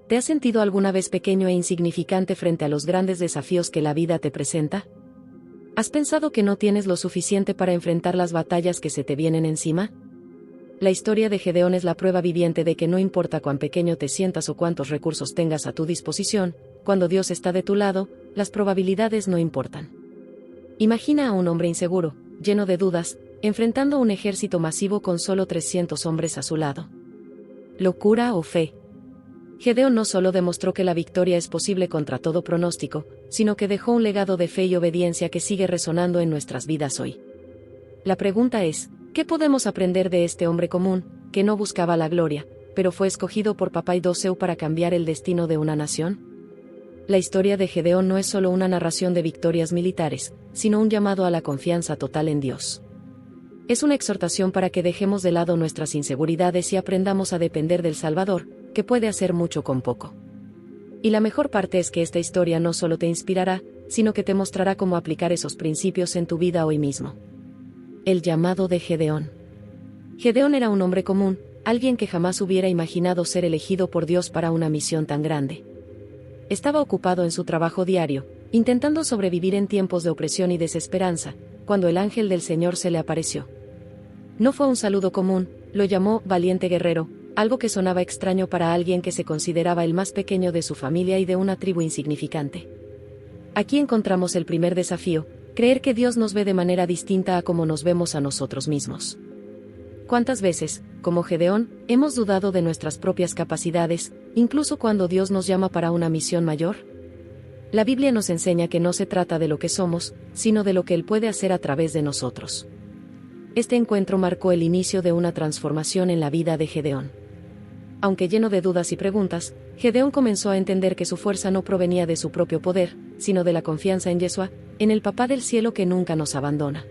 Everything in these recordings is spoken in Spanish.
¿Te has sentido alguna vez pequeño e insignificante frente a los grandes desafíos que la vida te presenta? ¿Has pensado que no tienes lo suficiente para enfrentar las batallas que se te vienen encima? La historia de Gedeón es la prueba viviente de que no importa cuán pequeño te sientas o cuántos recursos tengas a tu disposición, cuando Dios está de tu lado, las probabilidades no importan. Imagina a un hombre inseguro, lleno de dudas, enfrentando un ejército masivo con solo 300 hombres a su lado. ¿Locura o fe? Gedeón no solo demostró que la victoria es posible contra todo pronóstico, sino que dejó un legado de fe y obediencia que sigue resonando en nuestras vidas hoy. La pregunta es, ¿qué podemos aprender de este hombre común, que no buscaba la gloria, pero fue escogido por Papá Idoseu para cambiar el destino de una nación? La historia de Gedeón no es solo una narración de victorias militares, sino un llamado a la confianza total en Dios. Es una exhortación para que dejemos de lado nuestras inseguridades y aprendamos a depender del Salvador, que puede hacer mucho con poco. Y la mejor parte es que esta historia no solo te inspirará, sino que te mostrará cómo aplicar esos principios en tu vida hoy mismo. El llamado de Gedeón. Gedeón era un hombre común, alguien que jamás hubiera imaginado ser elegido por Dios para una misión tan grande. Estaba ocupado en su trabajo diario, intentando sobrevivir en tiempos de opresión y desesperanza, cuando el ángel del Señor se le apareció. No fue un saludo común, lo llamó valiente guerrero, algo que sonaba extraño para alguien que se consideraba el más pequeño de su familia y de una tribu insignificante. Aquí encontramos el primer desafío, creer que Dios nos ve de manera distinta a como nos vemos a nosotros mismos. ¿Cuántas veces, como Gedeón, hemos dudado de nuestras propias capacidades, incluso cuando Dios nos llama para una misión mayor? La Biblia nos enseña que no se trata de lo que somos, sino de lo que Él puede hacer a través de nosotros. Este encuentro marcó el inicio de una transformación en la vida de Gedeón. Aunque lleno de dudas y preguntas, Gedeón comenzó a entender que su fuerza no provenía de su propio poder, sino de la confianza en Yeshua, en el Papá del cielo que nunca nos abandona.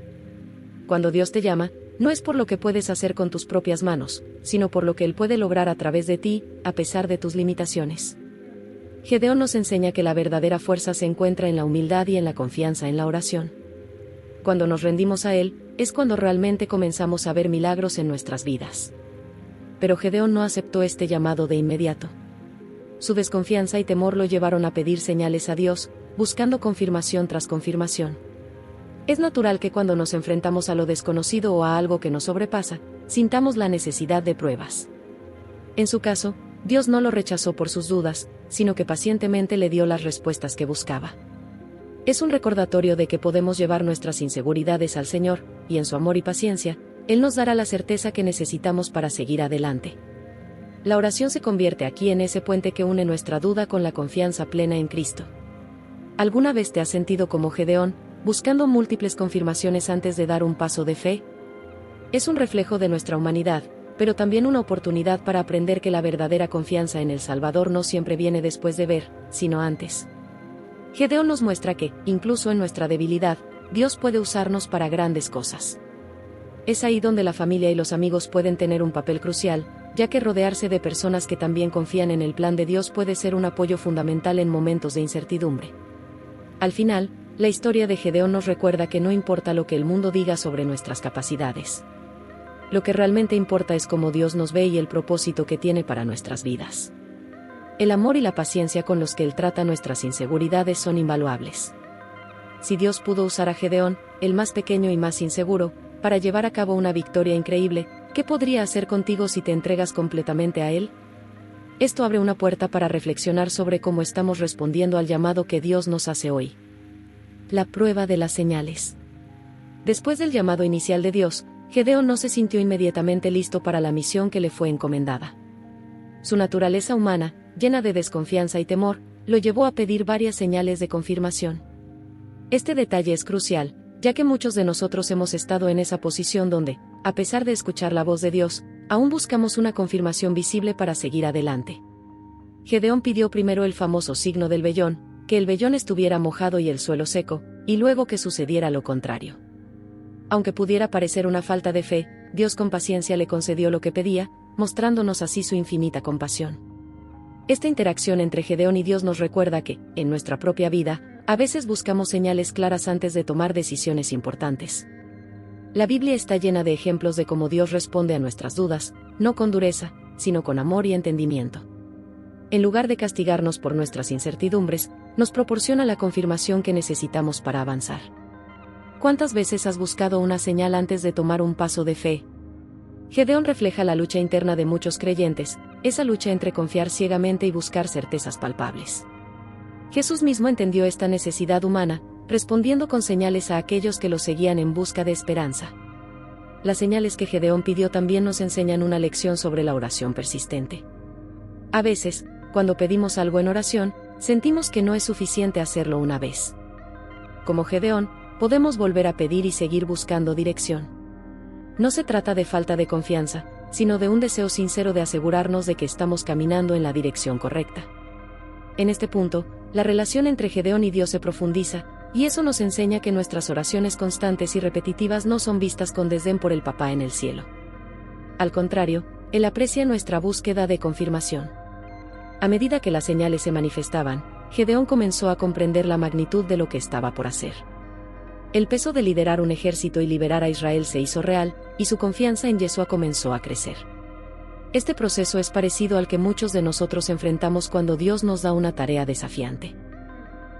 Cuando Dios te llama, no es por lo que puedes hacer con tus propias manos, sino por lo que Él puede lograr a través de ti, a pesar de tus limitaciones. Gedeón nos enseña que la verdadera fuerza se encuentra en la humildad y en la confianza en la oración. Cuando nos rendimos a Él, es cuando realmente comenzamos a ver milagros en nuestras vidas. Pero Gedeón no aceptó este llamado de inmediato. Su desconfianza y temor lo llevaron a pedir señales a Dios, buscando confirmación tras confirmación. Es natural que cuando nos enfrentamos a lo desconocido o a algo que nos sobrepasa, sintamos la necesidad de pruebas. En su caso, Dios no lo rechazó por sus dudas, sino que pacientemente le dio las respuestas que buscaba. Es un recordatorio de que podemos llevar nuestras inseguridades al Señor, y en su amor y paciencia, Él nos dará la certeza que necesitamos para seguir adelante. La oración se convierte aquí en ese puente que une nuestra duda con la confianza plena en Cristo. ¿Alguna vez te has sentido como Gedeón, buscando múltiples confirmaciones antes de dar un paso de fe? Es un reflejo de nuestra humanidad, pero también una oportunidad para aprender que la verdadera confianza en el Salvador no siempre viene después de ver, sino antes. Gedeón nos muestra que, incluso en nuestra debilidad, Dios puede usarnos para grandes cosas. Es ahí donde la familia y los amigos pueden tener un papel crucial, ya que rodearse de personas que también confían en el plan de Dios puede ser un apoyo fundamental en momentos de incertidumbre. Al final, la historia de Gedeón nos recuerda que no importa lo que el mundo diga sobre nuestras capacidades. Lo que realmente importa es cómo Dios nos ve y el propósito que tiene para nuestras vidas. El amor y la paciencia con los que Él trata nuestras inseguridades son invaluables. Si Dios pudo usar a Gedeón, el más pequeño y más inseguro, para llevar a cabo una victoria increíble, ¿qué podría hacer contigo si te entregas completamente a Él? Esto abre una puerta para reflexionar sobre cómo estamos respondiendo al llamado que Dios nos hace hoy. La prueba de las señales. Después del llamado inicial de Dios, Gedeón no se sintió inmediatamente listo para la misión que le fue encomendada. Su naturaleza humana, llena de desconfianza y temor, lo llevó a pedir varias señales de confirmación. Este detalle es crucial, ya que muchos de nosotros hemos estado en esa posición donde, a pesar de escuchar la voz de Dios, aún buscamos una confirmación visible para seguir adelante. Gedeón pidió primero el famoso signo del vellón, que el vellón estuviera mojado y el suelo seco, y luego que sucediera lo contrario. Aunque pudiera parecer una falta de fe, Dios con paciencia le concedió lo que pedía, mostrándonos así su infinita compasión. Esta interacción entre Gedeón y Dios nos recuerda que, en nuestra propia vida, a veces buscamos señales claras antes de tomar decisiones importantes. La Biblia está llena de ejemplos de cómo Dios responde a nuestras dudas, no con dureza, sino con amor y entendimiento. en lugar de castigarnos por nuestras incertidumbres, nos proporciona la confirmación que necesitamos para avanzar. ¿Cuántas veces has buscado una señal antes de tomar un paso de fe? Gedeón refleja la lucha interna de muchos creyentes, esa lucha entre confiar ciegamente y buscar certezas palpables. Jesús mismo entendió esta necesidad humana, respondiendo con señales a aquellos que lo seguían en busca de esperanza. Las señales que Gedeón pidió también nos enseñan una lección sobre la oración persistente. A veces, cuando pedimos algo en oración, sentimos que no es suficiente hacerlo una vez. Como Gedeón, podemos volver a pedir y seguir buscando dirección. No se trata de falta de confianza, sino de un deseo sincero de asegurarnos de que estamos caminando en la dirección correcta. En este punto, la relación entre Gedeón y Dios se profundiza, y eso nos enseña que nuestras oraciones constantes y repetitivas no son vistas con desdén por el Papá en el cielo. Al contrario, Él aprecia nuestra búsqueda de confirmación. A medida que las señales se manifestaban, Gedeón comenzó a comprender la magnitud de lo que estaba por hacer. El peso de liderar un ejército y liberar a Israel se hizo real, y su confianza en Yeshua comenzó a crecer. Este proceso es parecido al que muchos de nosotros enfrentamos cuando Dios nos da una tarea desafiante.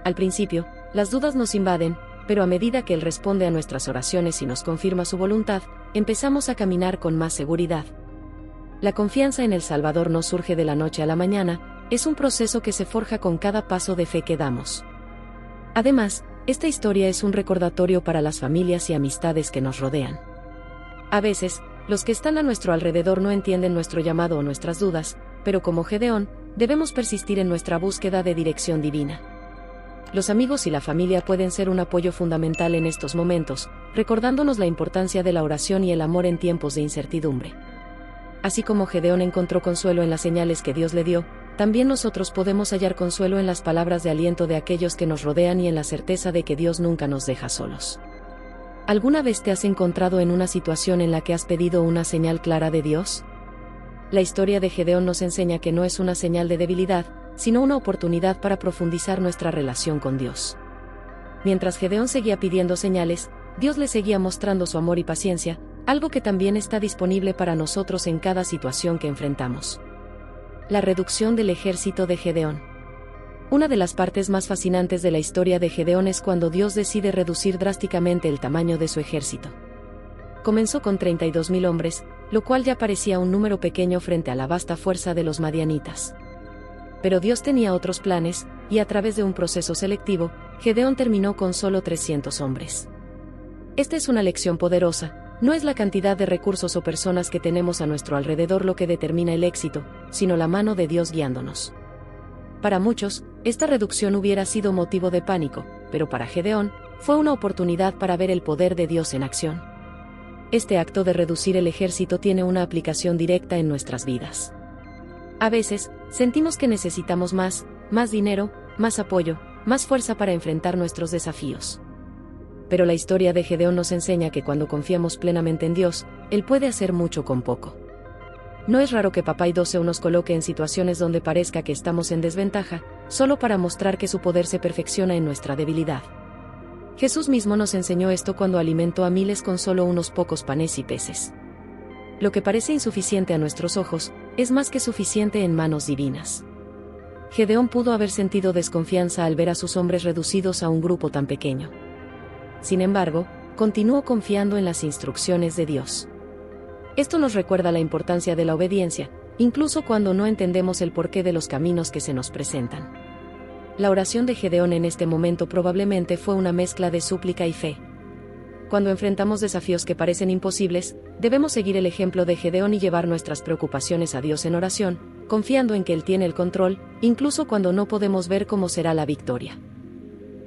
Al principio, las dudas nos invaden, pero a medida que Él responde a nuestras oraciones y nos confirma su voluntad, empezamos a caminar con más seguridad. La confianza en el Salvador no surge de la noche a la mañana, es un proceso que se forja con cada paso de fe que damos. Además, esta historia es un recordatorio para las familias y amistades que nos rodean. A veces, los que están a nuestro alrededor no entienden nuestro llamado o nuestras dudas, pero como Gedeón, debemos persistir en nuestra búsqueda de dirección divina. Los amigos y la familia pueden ser un apoyo fundamental en estos momentos, recordándonos la importancia de la oración y el amor en tiempos de incertidumbre. Así como Gedeón encontró consuelo en las señales que Dios le dio, también nosotros podemos hallar consuelo en las palabras de aliento de aquellos que nos rodean y en la certeza de que Dios nunca nos deja solos. ¿Alguna vez te has encontrado en una situación en la que has pedido una señal clara de Dios? La historia de Gedeón nos enseña que no es una señal de debilidad, sino una oportunidad para profundizar nuestra relación con Dios. Mientras Gedeón seguía pidiendo señales, Dios le seguía mostrando su amor y paciencia, algo que también está disponible para nosotros en cada situación que enfrentamos. La reducción del ejército de Gedeón. Una de las partes más fascinantes de la historia de Gedeón es cuando Dios decide reducir drásticamente el tamaño de su ejército. Comenzó con 32.000 hombres, lo cual ya parecía un número pequeño frente a la vasta fuerza de los madianitas. Pero Dios tenía otros planes, y a través de un proceso selectivo, Gedeón terminó con solo 300 hombres. Esta es una lección poderosa. No es la cantidad de recursos o personas que tenemos a nuestro alrededor lo que determina el éxito, sino la mano de Dios guiándonos. Para muchos, esta reducción hubiera sido motivo de pánico, pero para Gedeón, fue una oportunidad para ver el poder de Dios en acción. Este acto de reducir el ejército tiene una aplicación directa en nuestras vidas. A veces, sentimos que necesitamos más dinero, más apoyo, más fuerza para enfrentar nuestros desafíos. Pero la historia de Gedeón nos enseña que cuando confiamos plenamente en Dios, Él puede hacer mucho con poco. No es raro que Papá Dios nos coloque en situaciones donde parezca que estamos en desventaja, solo para mostrar que su poder se perfecciona en nuestra debilidad. Jesús mismo nos enseñó esto cuando alimentó a miles con solo unos pocos panes y peces. Lo que parece insuficiente a nuestros ojos, es más que suficiente en manos divinas. Gedeón pudo haber sentido desconfianza al ver a sus hombres reducidos a un grupo tan pequeño. Sin embargo, continuó confiando en las instrucciones de Dios. Esto nos recuerda la importancia de la obediencia, incluso cuando no entendemos el porqué de los caminos que se nos presentan. La oración de Gedeón en este momento probablemente fue una mezcla de súplica y fe. Cuando enfrentamos desafíos que parecen imposibles, debemos seguir el ejemplo de Gedeón y llevar nuestras preocupaciones a Dios en oración, confiando en que Él tiene el control, incluso cuando no podemos ver cómo será la victoria.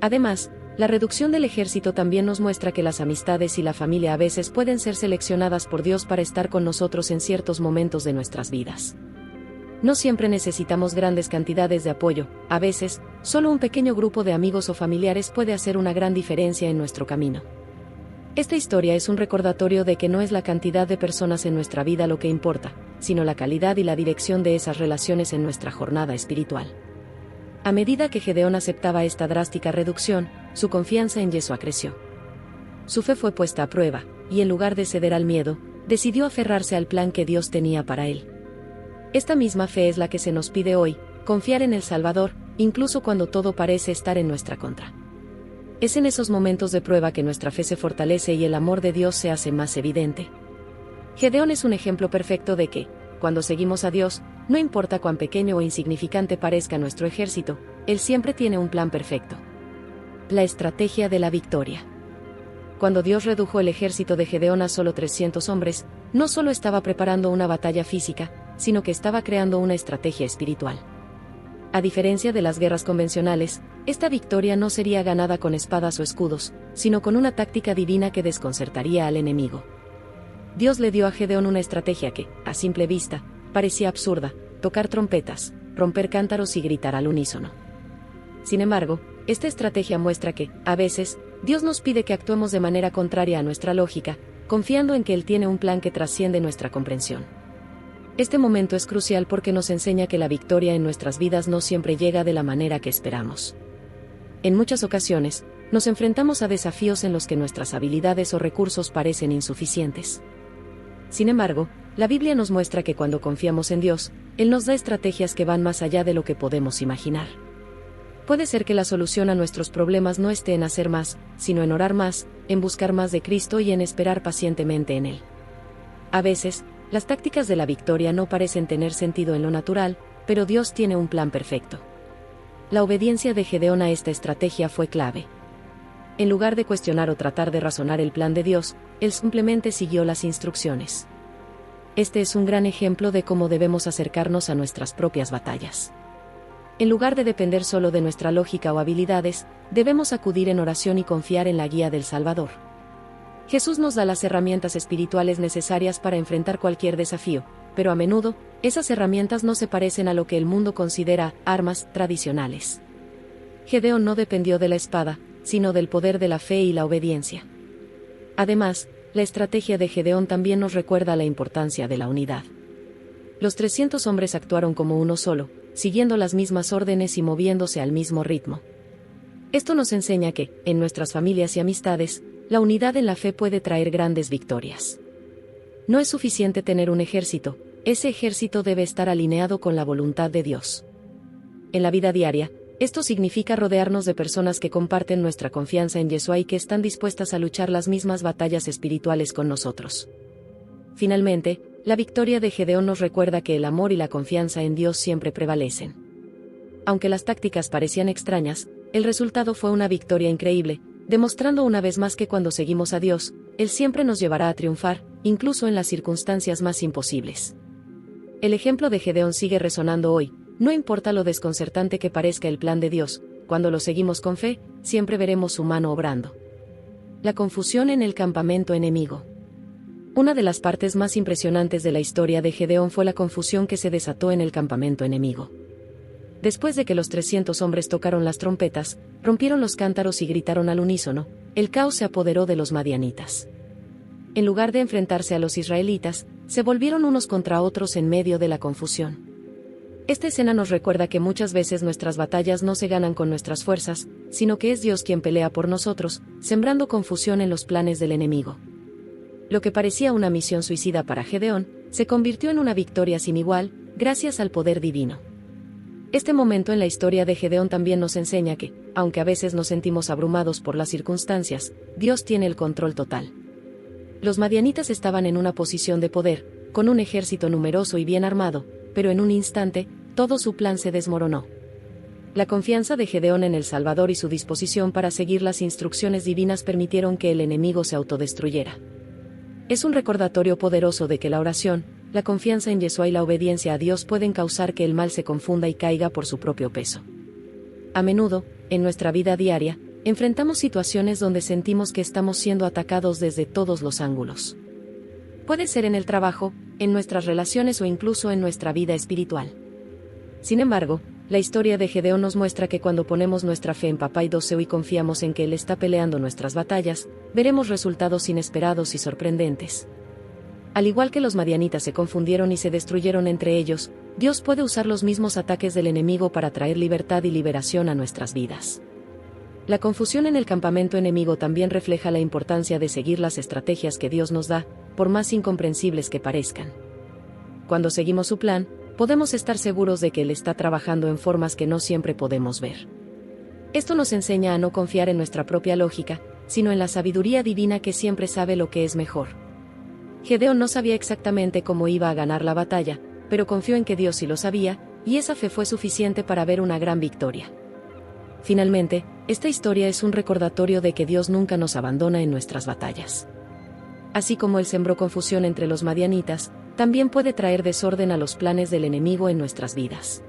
Además, la reducción del ejército también nos muestra que las amistades y la familia a veces pueden ser seleccionadas por Dios para estar con nosotros en ciertos momentos de nuestras vidas. No siempre necesitamos grandes cantidades de apoyo, a veces, solo un pequeño grupo de amigos o familiares puede hacer una gran diferencia en nuestro camino. Esta historia es un recordatorio de que no es la cantidad de personas en nuestra vida lo que importa, sino la calidad y la dirección de esas relaciones en nuestra jornada espiritual. A medida que Gedeón aceptaba esta drástica reducción, su confianza en Yeshua creció. Su fe fue puesta a prueba, y en lugar de ceder al miedo, decidió aferrarse al plan que Dios tenía para él. Esta misma fe es la que se nos pide hoy, confiar en el Salvador, incluso cuando todo parece estar en nuestra contra. Es en esos momentos de prueba que nuestra fe se fortalece y el amor de Dios se hace más evidente. Gedeón es un ejemplo perfecto de que, cuando seguimos a Dios, no importa cuán pequeño o insignificante parezca nuestro ejército, Él siempre tiene un plan perfecto. La estrategia de la victoria. Cuando Dios redujo el ejército de Gedeón a solo 300 hombres, no solo estaba preparando una batalla física, sino que estaba creando una estrategia espiritual. A diferencia de las guerras convencionales, esta victoria no sería ganada con espadas o escudos, sino con una táctica divina que desconcertaría al enemigo. Dios le dio a Gedeón una estrategia que, a simple vista, parecía absurda: tocar trompetas, romper cántaros y gritar al unísono. Sin embargo, esta estrategia muestra que, a veces, Dios nos pide que actuemos de manera contraria a nuestra lógica, confiando en que Él tiene un plan que trasciende nuestra comprensión. Este momento es crucial porque nos enseña que la victoria en nuestras vidas no siempre llega de la manera que esperamos. En muchas ocasiones, nos enfrentamos a desafíos en los que nuestras habilidades o recursos parecen insuficientes. Sin embargo, la Biblia nos muestra que cuando confiamos en Dios, Él nos da estrategias que van más allá de lo que podemos imaginar. Puede ser que la solución a nuestros problemas no esté en hacer más, sino en orar más, en buscar más de Cristo y en esperar pacientemente en Él. A veces, las tácticas de la victoria no parecen tener sentido en lo natural, pero Dios tiene un plan perfecto. La obediencia de Gedeón a esta estrategia fue clave. En lugar de cuestionar o tratar de razonar el plan de Dios, él simplemente siguió las instrucciones. Este es un gran ejemplo de cómo debemos acercarnos a nuestras propias batallas. En lugar de depender solo de nuestra lógica o habilidades, debemos acudir en oración y confiar en la guía del Salvador. Jesús nos da las herramientas espirituales necesarias para enfrentar cualquier desafío, pero a menudo, esas herramientas no se parecen a lo que el mundo considera armas tradicionales. Gedeón no dependió de la espada, sino del poder de la fe y la obediencia. Además, la estrategia de Gedeón también nos recuerda la importancia de la unidad. Los 300 hombres actuaron como uno solo, siguiendo las mismas órdenes y moviéndose al mismo ritmo. Esto nos enseña que, en nuestras familias y amistades, la unidad en la fe puede traer grandes victorias. No es suficiente tener un ejército, ese ejército debe estar alineado con la voluntad de Dios. En la vida diaria, esto significa rodearnos de personas que comparten nuestra confianza en Yeshua y que están dispuestas a luchar las mismas batallas espirituales con nosotros. Finalmente, la victoria de Gedeón nos recuerda que el amor y la confianza en Dios siempre prevalecen. Aunque las tácticas parecían extrañas, el resultado fue una victoria increíble, demostrando una vez más que cuando seguimos a Dios, Él siempre nos llevará a triunfar, incluso en las circunstancias más imposibles. El ejemplo de Gedeón sigue resonando hoy. No importa lo desconcertante que parezca el plan de Dios, cuando lo seguimos con fe, siempre veremos su mano obrando. La confusión en el campamento enemigo. Una de las partes más impresionantes de la historia de Gedeón fue la confusión que se desató en el campamento enemigo. Después de que los 300 hombres tocaron las trompetas, rompieron los cántaros y gritaron al unísono, el caos se apoderó de los madianitas. En lugar de enfrentarse a los israelitas, se volvieron unos contra otros en medio de la confusión. Esta escena nos recuerda que muchas veces nuestras batallas no se ganan con nuestras fuerzas, sino que es Dios quien pelea por nosotros, sembrando confusión en los planes del enemigo. Lo que parecía una misión suicida para Gedeón, se convirtió en una victoria sin igual, gracias al poder divino. Este momento en la historia de Gedeón también nos enseña que, aunque a veces nos sentimos abrumados por las circunstancias, Dios tiene el control total. Los madianitas estaban en una posición de poder, con un ejército numeroso y bien armado, pero en un instante, todo su plan se desmoronó. La confianza de Gedeón en el Salvador y su disposición para seguir las instrucciones divinas permitieron que el enemigo se autodestruyera. Es un recordatorio poderoso de que la oración, la confianza en Yeshua y la obediencia a Dios pueden causar que el mal se confunda y caiga por su propio peso. A menudo, en nuestra vida diaria, enfrentamos situaciones donde sentimos que estamos siendo atacados desde todos los ángulos. Puede ser en el trabajo, en nuestras relaciones o incluso en nuestra vida espiritual. Sin embargo, la historia de Gedeón nos muestra que cuando ponemos nuestra fe en Papá Idoseo y confiamos en que Él está peleando nuestras batallas, veremos resultados inesperados y sorprendentes. Al igual que los madianitas se confundieron y se destruyeron entre ellos, Dios puede usar los mismos ataques del enemigo para traer libertad y liberación a nuestras vidas. La confusión en el campamento enemigo también refleja la importancia de seguir las estrategias que Dios nos da, por más incomprensibles que parezcan. Cuando seguimos su plan, podemos estar seguros de que Él está trabajando en formas que no siempre podemos ver. Esto nos enseña a no confiar en nuestra propia lógica, sino en la sabiduría divina que siempre sabe lo que es mejor. Gedeón no sabía exactamente cómo iba a ganar la batalla, pero confió en que Dios sí lo sabía, y esa fe fue suficiente para ver una gran victoria. Finalmente, esta historia es un recordatorio de que Dios nunca nos abandona en nuestras batallas. Así como Él sembró confusión entre los madianitas, también puede traer desorden a los planes del enemigo en nuestras vidas.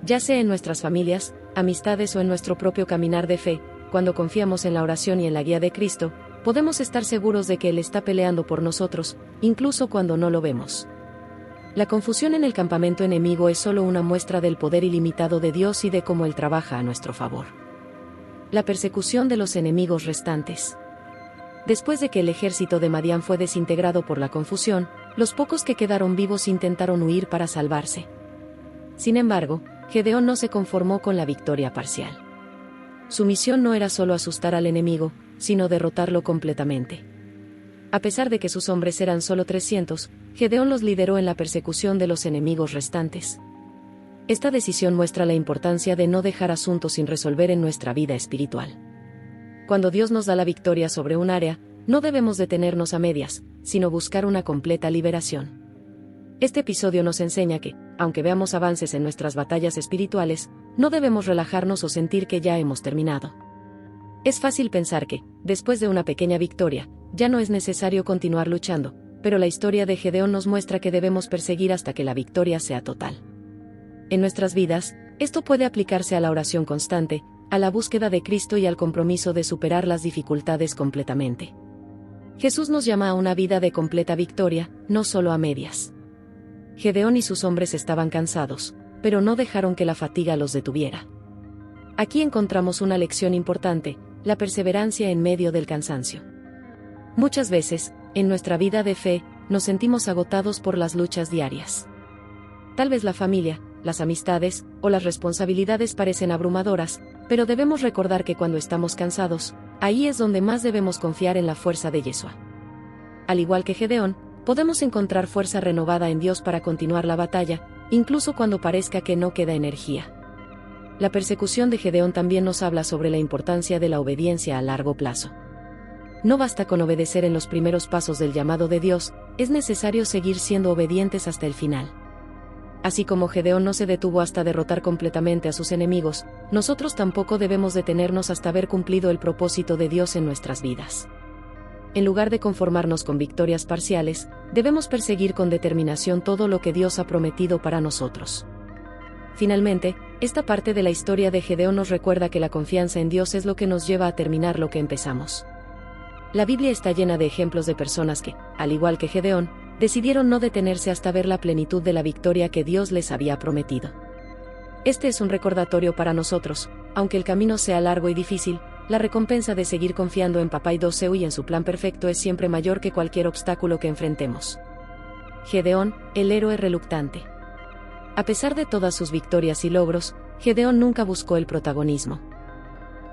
Ya sea en nuestras familias, amistades o en nuestro propio caminar de fe, cuando confiamos en la oración y en la guía de Cristo, podemos estar seguros de que Él está peleando por nosotros, incluso cuando no lo vemos. La confusión en el campamento enemigo es solo una muestra del poder ilimitado de Dios y de cómo Él trabaja a nuestro favor. La persecución de los enemigos restantes. Después de que el ejército de Madián fue desintegrado por la confusión, los pocos que quedaron vivos intentaron huir para salvarse. Sin embargo, Gedeón no se conformó con la victoria parcial. Su misión no era solo asustar al enemigo, sino derrotarlo completamente. A pesar de que sus hombres eran solo 300, Gedeón los lideró en la persecución de los enemigos restantes. Esta decisión muestra la importancia de no dejar asuntos sin resolver en nuestra vida espiritual. Cuando Dios nos da la victoria sobre un área, no debemos detenernos a medias, sino buscar una completa liberación. Este episodio nos enseña que, aunque veamos avances en nuestras batallas espirituales, no debemos relajarnos o sentir que ya hemos terminado. Es fácil pensar que, después de una pequeña victoria, ya no es necesario continuar luchando, pero la historia de Gedeón nos muestra que debemos perseguir hasta que la victoria sea total. En nuestras vidas, esto puede aplicarse a la oración constante, a la búsqueda de Cristo y al compromiso de superar las dificultades completamente. Jesús nos llama a una vida de completa victoria, no solo a medias. Gedeón y sus hombres estaban cansados, pero no dejaron que la fatiga los detuviera. Aquí encontramos una lección importante, la perseverancia en medio del cansancio. Muchas veces, en nuestra vida de fe, nos sentimos agotados por las luchas diarias. Tal vez la familia, las amistades o las responsabilidades parecen abrumadoras, pero debemos recordar que cuando estamos cansados, ahí es donde más debemos confiar en la fuerza de Yeshua. Al igual que Gedeón, podemos encontrar fuerza renovada en Dios para continuar la batalla, incluso cuando parezca que no queda energía. La persecución de Gedeón también nos habla sobre la importancia de la obediencia a largo plazo. No basta con obedecer en los primeros pasos del llamado de Dios, es necesario seguir siendo obedientes hasta el final. Así como Gedeón no se detuvo hasta derrotar completamente a sus enemigos, nosotros tampoco debemos detenernos hasta haber cumplido el propósito de Dios en nuestras vidas. En lugar de conformarnos con victorias parciales, debemos perseguir con determinación todo lo que Dios ha prometido para nosotros. Finalmente, esta parte de la historia de Gedeón nos recuerda que la confianza en Dios es lo que nos lleva a terminar lo que empezamos. La Biblia está llena de ejemplos de personas que, al igual que Gedeón, decidieron no detenerse hasta ver la plenitud de la victoria que Dios les había prometido. Este es un recordatorio para nosotros, aunque el camino sea largo y difícil, la recompensa de seguir confiando en Papá y Doseu y en su plan perfecto es siempre mayor que cualquier obstáculo que enfrentemos. Gedeón, el héroe reluctante. A pesar de todas sus victorias y logros, Gedeón nunca buscó el protagonismo.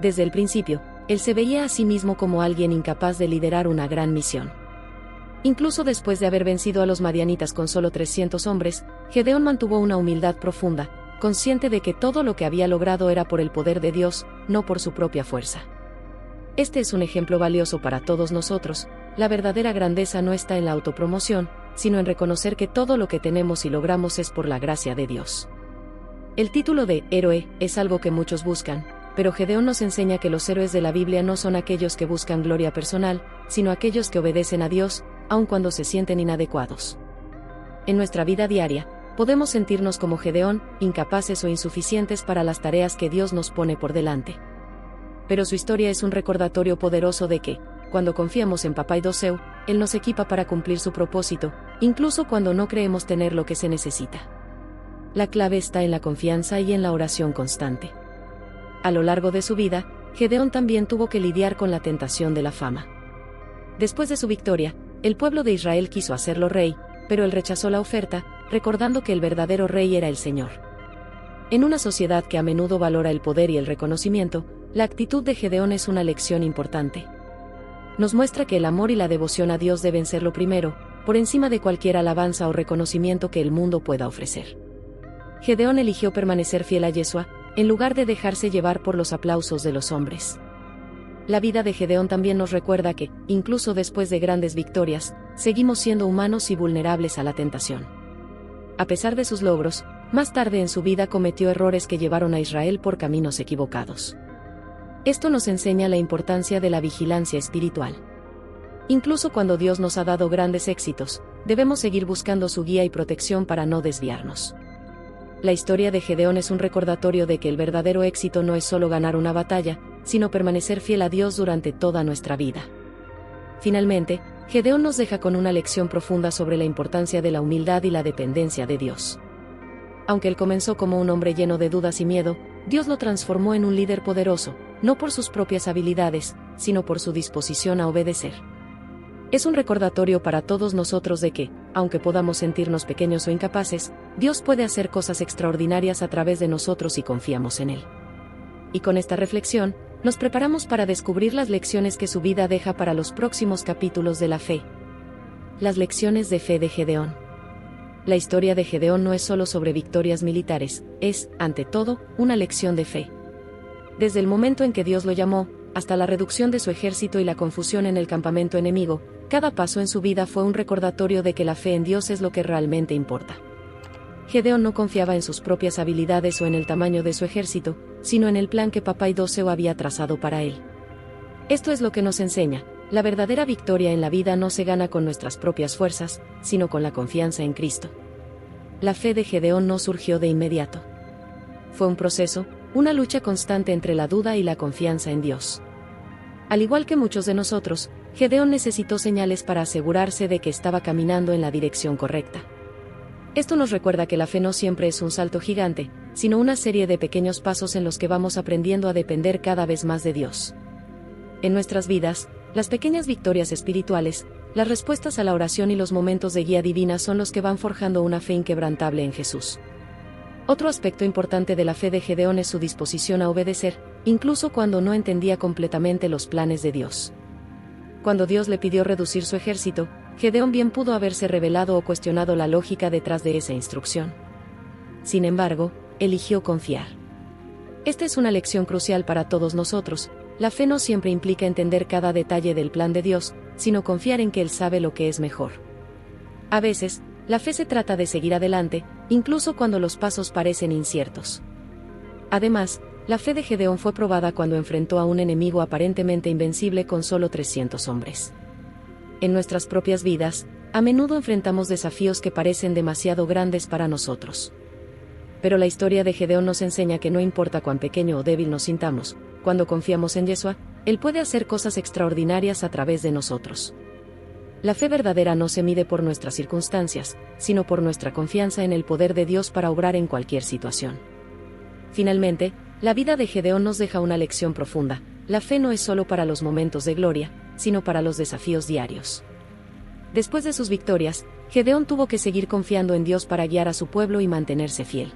Desde el principio, él se veía a sí mismo como alguien incapaz de liderar una gran misión. Incluso después de haber vencido a los madianitas con solo 300 hombres, Gedeón mantuvo una humildad profunda, consciente de que todo lo que había logrado era por el poder de Dios, no por su propia fuerza. Este es un ejemplo valioso para todos nosotros. La verdadera grandeza no está en la autopromoción, sino en reconocer que todo lo que tenemos y logramos es por la gracia de Dios. El título de héroe es algo que muchos buscan, pero Gedeón nos enseña que los héroes de la Biblia no son aquellos que buscan gloria personal, sino aquellos que obedecen a Dios, aun cuando se sienten inadecuados. En nuestra vida diaria, podemos sentirnos como Gedeón, incapaces o insuficientes para las tareas que Dios nos pone por delante. Pero su historia es un recordatorio poderoso de que, cuando confiamos en Papá y Doseu, Él nos equipa para cumplir su propósito, incluso cuando no creemos tener lo que se necesita. La clave está en la confianza y en la oración constante. A lo largo de su vida, Gedeón también tuvo que lidiar con la tentación de la fama. Después de su victoria, el pueblo de Israel quiso hacerlo rey, pero él rechazó la oferta, recordando que el verdadero rey era el Señor. En una sociedad que a menudo valora el poder y el reconocimiento, la actitud de Gedeón es una lección importante. Nos muestra que el amor y la devoción a Dios deben ser lo primero, por encima de cualquier alabanza o reconocimiento que el mundo pueda ofrecer. Gedeón eligió permanecer fiel a Yeshua, en lugar de dejarse llevar por los aplausos de los hombres. La vida de Gedeón también nos recuerda que, incluso después de grandes victorias, seguimos siendo humanos y vulnerables a la tentación. A pesar de sus logros, más tarde en su vida cometió errores que llevaron a Israel por caminos equivocados. Esto nos enseña la importancia de la vigilancia espiritual. Incluso cuando Dios nos ha dado grandes éxitos, debemos seguir buscando su guía y protección para no desviarnos. La historia de Gedeón es un recordatorio de que el verdadero éxito no es solo ganar una batalla, sino permanecer fiel a Dios durante toda nuestra vida. Finalmente, Gedeón nos deja con una lección profunda sobre la importancia de la humildad y la dependencia de Dios. Aunque él comenzó como un hombre lleno de dudas y miedo, Dios lo transformó en un líder poderoso, no por sus propias habilidades, sino por su disposición a obedecer. Es un recordatorio para todos nosotros de que, aunque podamos sentirnos pequeños o incapaces, Dios puede hacer cosas extraordinarias a través de nosotros si confiamos en Él. Y con esta reflexión, nos preparamos para descubrir las lecciones que su vida deja para los próximos capítulos de la fe. Las lecciones de fe de Gedeón. La historia de Gedeón no es solo sobre victorias militares, es, ante todo, una lección de fe. Desde el momento en que Dios lo llamó, hasta la reducción de su ejército y la confusión en el campamento enemigo, cada paso en su vida fue un recordatorio de que la fe en Dios es lo que realmente importa. Gedeón no confiaba en sus propias habilidades o en el tamaño de su ejército, sino en el plan que Papá Idoseo había trazado para él. Esto es lo que nos enseña: la verdadera victoria en la vida no se gana con nuestras propias fuerzas, sino con la confianza en Cristo. La fe de Gedeón no surgió de inmediato. Fue un proceso, una lucha constante entre la duda y la confianza en Dios. Al igual que muchos de nosotros, Gedeón necesitó señales para asegurarse de que estaba caminando en la dirección correcta. Esto nos recuerda que la fe no siempre es un salto gigante, sino una serie de pequeños pasos en los que vamos aprendiendo a depender cada vez más de Dios. En nuestras vidas, las pequeñas victorias espirituales, las respuestas a la oración y los momentos de guía divina son los que van forjando una fe inquebrantable en Jesús. Otro aspecto importante de la fe de Gedeón es su disposición a obedecer, incluso cuando no entendía completamente los planes de Dios. Cuando Dios le pidió reducir su ejército, Gedeón bien pudo haberse rebelado o cuestionado la lógica detrás de esa instrucción. Sin embargo, eligió confiar. Esta es una lección crucial para todos nosotros. La fe no siempre implica entender cada detalle del plan de Dios, sino confiar en que Él sabe lo que es mejor. A veces, la fe se trata de seguir adelante, incluso cuando los pasos parecen inciertos. Además, la fe de Gedeón fue probada cuando enfrentó a un enemigo aparentemente invencible con solo 300 hombres. En nuestras propias vidas, a menudo enfrentamos desafíos que parecen demasiado grandes para nosotros. Pero la historia de Gedeón nos enseña que no importa cuán pequeño o débil nos sintamos, cuando confiamos en Yeshua, Él puede hacer cosas extraordinarias a través de nosotros. La fe verdadera no se mide por nuestras circunstancias, sino por nuestra confianza en el poder de Dios para obrar en cualquier situación. Finalmente, la vida de Gedeón nos deja una lección profunda: la fe no es solo para los momentos de gloria, sino para los desafíos diarios. Después de sus victorias, Gedeón tuvo que seguir confiando en Dios para guiar a su pueblo y mantenerse fiel.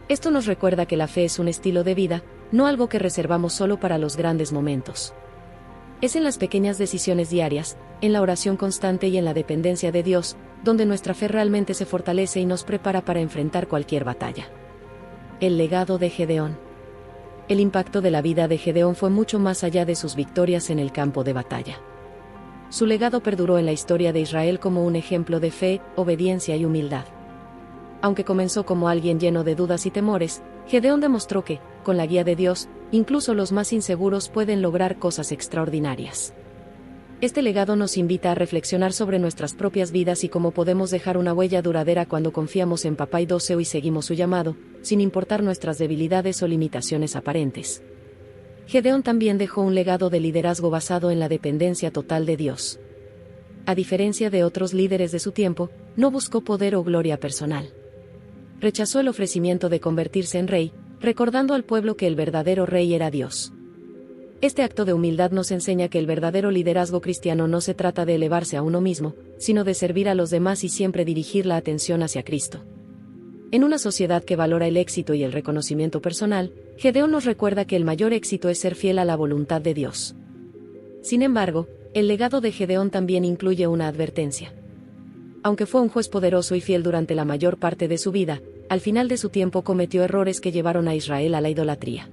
Esto nos recuerda que la fe es un estilo de vida, no algo que reservamos solo para los grandes momentos. Es en las pequeñas decisiones diarias, en la oración constante y en la dependencia de Dios, donde nuestra fe realmente se fortalece y nos prepara para enfrentar cualquier batalla. El legado de Gedeón. El impacto de la vida de Gedeón fue mucho más allá de sus victorias en el campo de batalla. Su legado perduró en la historia de Israel como un ejemplo de fe, obediencia y humildad. Aunque comenzó como alguien lleno de dudas y temores, Gedeón demostró que, con la guía de Dios, incluso los más inseguros pueden lograr cosas extraordinarias. Este legado nos invita a reflexionar sobre nuestras propias vidas y cómo podemos dejar una huella duradera cuando confiamos en Papá Idoseo y seguimos su llamado, sin importar nuestras debilidades o limitaciones aparentes. Gedeón también dejó un legado de liderazgo basado en la dependencia total de Dios. A diferencia de otros líderes de su tiempo, no buscó poder o gloria personal. Rechazó el ofrecimiento de convertirse en rey, recordando al pueblo que el verdadero rey era Dios. Este acto de humildad nos enseña que el verdadero liderazgo cristiano no se trata de elevarse a uno mismo, sino de servir a los demás y siempre dirigir la atención hacia Cristo. En una sociedad que valora el éxito y el reconocimiento personal, Gedeón nos recuerda que el mayor éxito es ser fiel a la voluntad de Dios. Sin embargo, el legado de Gedeón también incluye una advertencia. Aunque fue un juez poderoso y fiel durante la mayor parte de su vida, al final de su tiempo cometió errores que llevaron a Israel a la idolatría.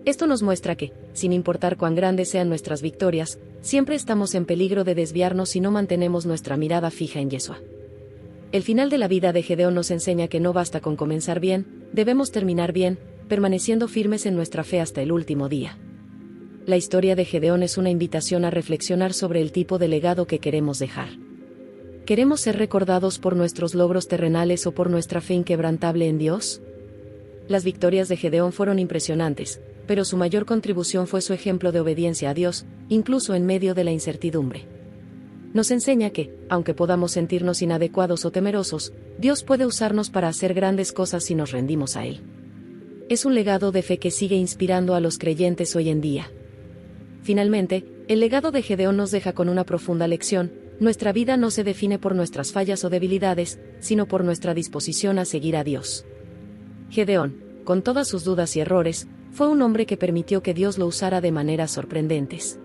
Esto nos muestra que, sin importar cuán grandes sean nuestras victorias, siempre estamos en peligro de desviarnos si no mantenemos nuestra mirada fija en Yeshua. El final de la vida de Gedeón nos enseña que no basta con comenzar bien, debemos terminar bien, permaneciendo firmes en nuestra fe hasta el último día. La historia de Gedeón es una invitación a reflexionar sobre el tipo de legado que queremos dejar. ¿Queremos ser recordados por nuestros logros terrenales o por nuestra fe inquebrantable en Dios? Las victorias de Gedeón fueron impresionantes, pero su mayor contribución fue su ejemplo de obediencia a Dios, incluso en medio de la incertidumbre. Nos enseña que, aunque podamos sentirnos inadecuados o temerosos, Dios puede usarnos para hacer grandes cosas si nos rendimos a Él. Es un legado de fe que sigue inspirando a los creyentes hoy en día. Finalmente, el legado de Gedeón nos deja con una profunda lección: nuestra vida no se define por nuestras fallas o debilidades, sino por nuestra disposición a seguir a Dios. Gedeón, con todas sus dudas y errores, fue un hombre que permitió que Dios lo usara de maneras sorprendentes.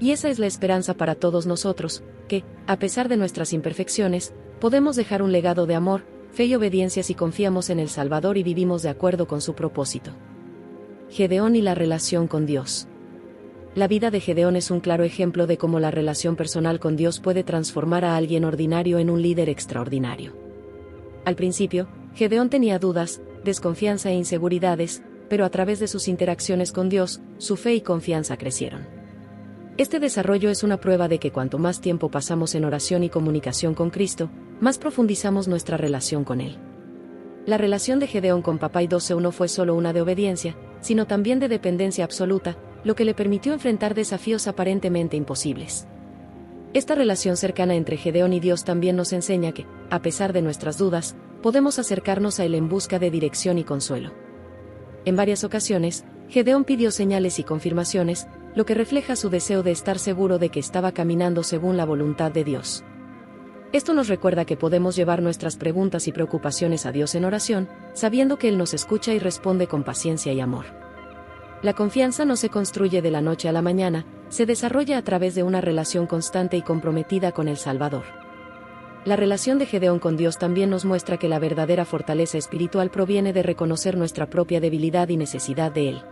Y esa es la esperanza para todos nosotros, que, a pesar de nuestras imperfecciones, podemos dejar un legado de amor, fe y obediencia si confiamos en el Salvador y vivimos de acuerdo con su propósito. Gedeón y la relación con Dios. La vida de Gedeón es un claro ejemplo de cómo la relación personal con Dios puede transformar a alguien ordinario en un líder extraordinario. Al principio, Gedeón tenía dudas, desconfianza e inseguridades, pero a través de sus interacciones con Dios, su fe y confianza crecieron. Este desarrollo es una prueba de que cuanto más tiempo pasamos en oración y comunicación con Cristo, más profundizamos nuestra relación con Él. La relación de Gedeón con Papá y 12 no fue solo una de obediencia, sino también de dependencia absoluta, lo que le permitió enfrentar desafíos aparentemente imposibles. Esta relación cercana entre Gedeón y Dios también nos enseña que, a pesar de nuestras dudas, podemos acercarnos a Él en busca de dirección y consuelo. En varias ocasiones, Gedeón pidió señales y confirmaciones, lo que refleja su deseo de estar seguro de que estaba caminando según la voluntad de Dios. Esto nos recuerda que podemos llevar nuestras preguntas y preocupaciones a Dios en oración, sabiendo que Él nos escucha y responde con paciencia y amor. La confianza no se construye de la noche a la mañana, se desarrolla a través de una relación constante y comprometida con el Salvador. La relación de Gedeón con Dios también nos muestra que la verdadera fortaleza espiritual proviene de reconocer nuestra propia debilidad y necesidad de Él.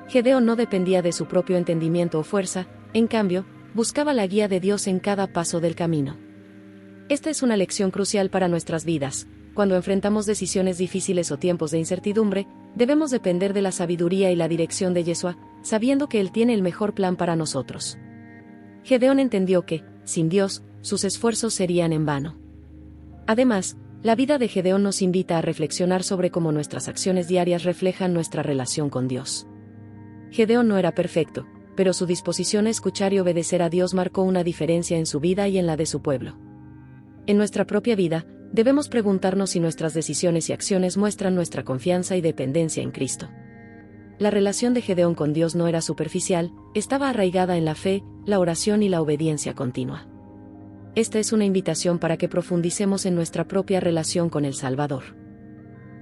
Gedeón no dependía de su propio entendimiento o fuerza, en cambio, buscaba la guía de Dios en cada paso del camino. Esta es una lección crucial para nuestras vidas. Cuando enfrentamos decisiones difíciles o tiempos de incertidumbre, debemos depender de la sabiduría y la dirección de Yeshua, sabiendo que Él tiene el mejor plan para nosotros. Gedeón entendió que, sin Dios, sus esfuerzos serían en vano. Además, la vida de Gedeón nos invita a reflexionar sobre cómo nuestras acciones diarias reflejan nuestra relación con Dios. Gedeón no era perfecto, pero su disposición a escuchar y obedecer a Dios marcó una diferencia en su vida y en la de su pueblo. En nuestra propia vida, debemos preguntarnos si nuestras decisiones y acciones muestran nuestra confianza y dependencia en Cristo. La relación de Gedeón con Dios no era superficial, estaba arraigada en la fe, la oración y la obediencia continua. Esta es una invitación para que profundicemos en nuestra propia relación con el Salvador.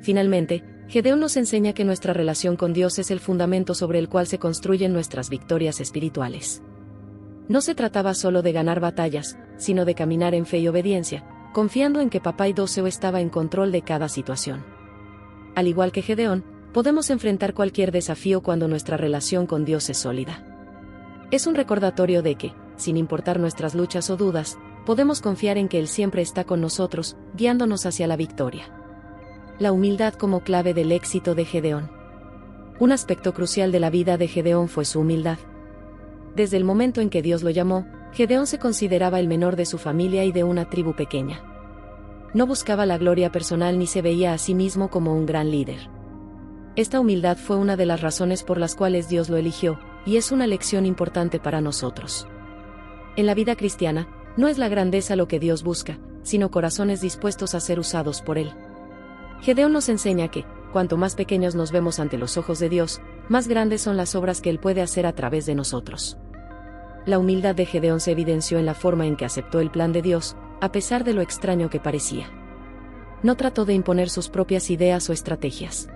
Finalmente, Gedeón nos enseña que nuestra relación con Dios es el fundamento sobre el cual se construyen nuestras victorias espirituales. No se trataba solo de ganar batallas, sino de caminar en fe y obediencia, confiando en que Papá y 12 estaba en control de cada situación. Al igual que Gedeón, podemos enfrentar cualquier desafío cuando nuestra relación con Dios es sólida. Es un recordatorio de que, sin importar nuestras luchas o dudas, podemos confiar en que Él siempre está con nosotros, guiándonos hacia la victoria. La humildad como clave del éxito de Gedeón. Un aspecto crucial de la vida de Gedeón fue su humildad. Desde el momento en que Dios lo llamó, Gedeón se consideraba el menor de su familia y de una tribu pequeña. No buscaba la gloria personal ni se veía a sí mismo como un gran líder. Esta humildad fue una de las razones por las cuales Dios lo eligió, y es una lección importante para nosotros. En la vida cristiana, no es la grandeza lo que Dios busca, sino corazones dispuestos a ser usados por Él. Gedeón nos enseña que, cuanto más pequeños nos vemos ante los ojos de Dios, más grandes son las obras que Él puede hacer a través de nosotros. La humildad de Gedeón se evidenció en la forma en que aceptó el plan de Dios, a pesar de lo extraño que parecía. No trató de imponer sus propias ideas o estrategias.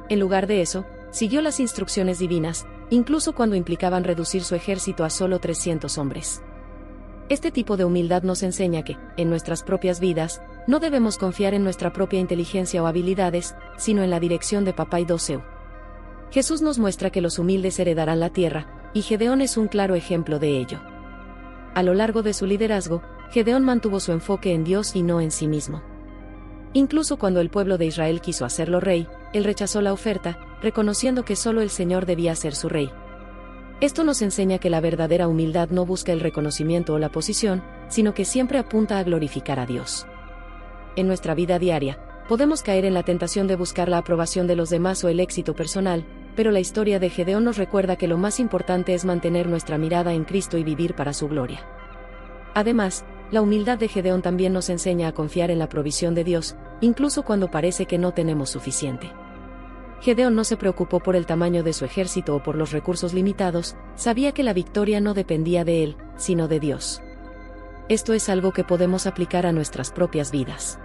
En lugar de eso, siguió las instrucciones divinas, incluso cuando implicaban reducir su ejército a solo 300 hombres. Este tipo de humildad nos enseña que, en nuestras propias vidas, No debemos confiar en nuestra propia inteligencia o habilidades, sino en la dirección de Papá Dios. Jesús nos muestra que los humildes heredarán la tierra, y Gedeón es un claro ejemplo de ello. A lo largo de su liderazgo, Gedeón mantuvo su enfoque en Dios y no en sí mismo. Incluso cuando el pueblo de Israel quiso hacerlo rey, él rechazó la oferta, reconociendo que solo el Señor debía ser su rey. Esto nos enseña que la verdadera humildad no busca el reconocimiento o la posición, sino que siempre apunta a glorificar a Dios. En nuestra vida diaria, podemos caer en la tentación de buscar la aprobación de los demás o el éxito personal, pero la historia de Gedeón nos recuerda que lo más importante es mantener nuestra mirada en Cristo y vivir para su gloria. Además, la humildad de Gedeón también nos enseña a confiar en la provisión de Dios, incluso cuando parece que no tenemos suficiente. Gedeón no se preocupó por el tamaño de su ejército o por los recursos limitados, sabía que la victoria no dependía de él, sino de Dios. Esto es algo que podemos aplicar a nuestras propias vidas.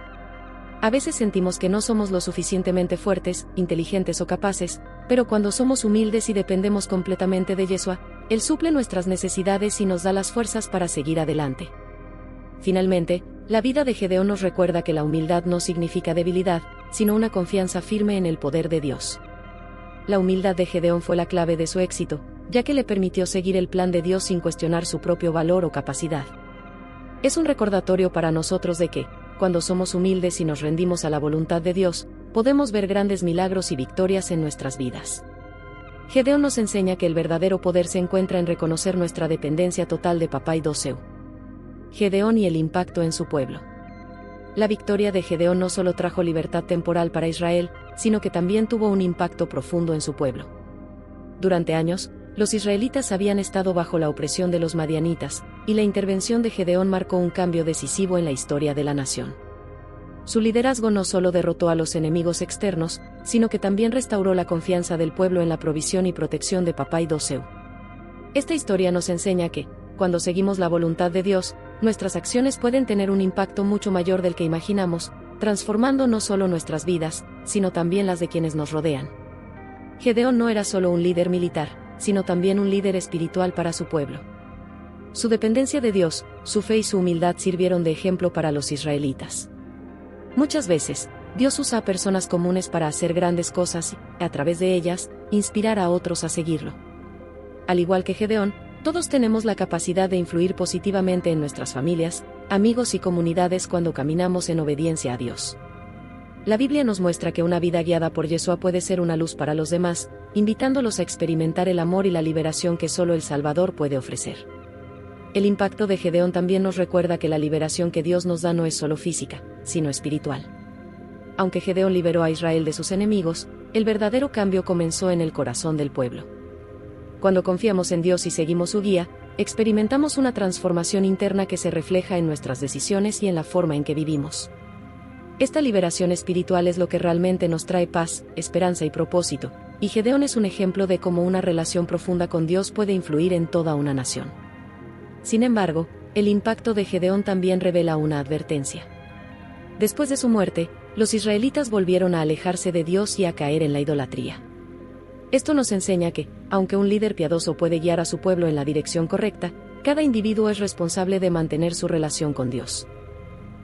A veces sentimos que no somos lo suficientemente fuertes, inteligentes o capaces, pero cuando somos humildes y dependemos completamente de Yeshua, Él suple nuestras necesidades y nos da las fuerzas para seguir adelante. Finalmente, la vida de Gedeón nos recuerda que la humildad no significa debilidad, sino una confianza firme en el poder de Dios. La humildad de Gedeón fue la clave de su éxito, ya que le permitió seguir el plan de Dios sin cuestionar su propio valor o capacidad. Es un recordatorio para nosotros de que, cuando somos humildes y nos rendimos a la voluntad de Dios, podemos ver grandes milagros y victorias en nuestras vidas. Gedeón nos enseña que el verdadero poder se encuentra en reconocer nuestra dependencia total de Papá Dios. Gedeón y el impacto en su pueblo. La victoria de Gedeón no solo trajo libertad temporal para Israel, sino que también tuvo un impacto profundo en su pueblo. Durante años, los israelitas habían estado bajo la opresión de los madianitas, y la intervención de Gedeón marcó un cambio decisivo en la historia de la nación. Su liderazgo no solo derrotó a los enemigos externos, sino que también restauró la confianza del pueblo en la provisión y protección de Papá Dios. Esta historia nos enseña que, cuando seguimos la voluntad de Dios, nuestras acciones pueden tener un impacto mucho mayor del que imaginamos, transformando no solo nuestras vidas, sino también las de quienes nos rodean. Gedeón no era solo un líder militar, sino también un líder espiritual para su pueblo. Su dependencia de Dios, su fe y su humildad sirvieron de ejemplo para los israelitas. Muchas veces, Dios usa a personas comunes para hacer grandes cosas y, a través de ellas, inspirar a otros a seguirlo. Al igual que Gedeón, todos tenemos la capacidad de influir positivamente en nuestras familias, amigos y comunidades cuando caminamos en obediencia a Dios. La Biblia nos muestra que una vida guiada por Yeshua puede ser una luz para los demás, invitándolos a experimentar el amor y la liberación que solo el Salvador puede ofrecer. El impacto de Gedeón también nos recuerda que la liberación que Dios nos da no es solo física, sino espiritual. Aunque Gedeón liberó a Israel de sus enemigos, el verdadero cambio comenzó en el corazón del pueblo. Cuando confiamos en Dios y seguimos su guía, experimentamos una transformación interna que se refleja en nuestras decisiones y en la forma en que vivimos. Esta liberación espiritual es lo que realmente nos trae paz, esperanza y propósito, y Gedeón es un ejemplo de cómo una relación profunda con Dios puede influir en toda una nación. Sin embargo, el impacto de Gedeón también revela una advertencia. Después de su muerte, los israelitas volvieron a alejarse de Dios y a caer en la idolatría. Esto nos enseña que, aunque un líder piadoso puede guiar a su pueblo en la dirección correcta, cada individuo es responsable de mantener su relación con Dios.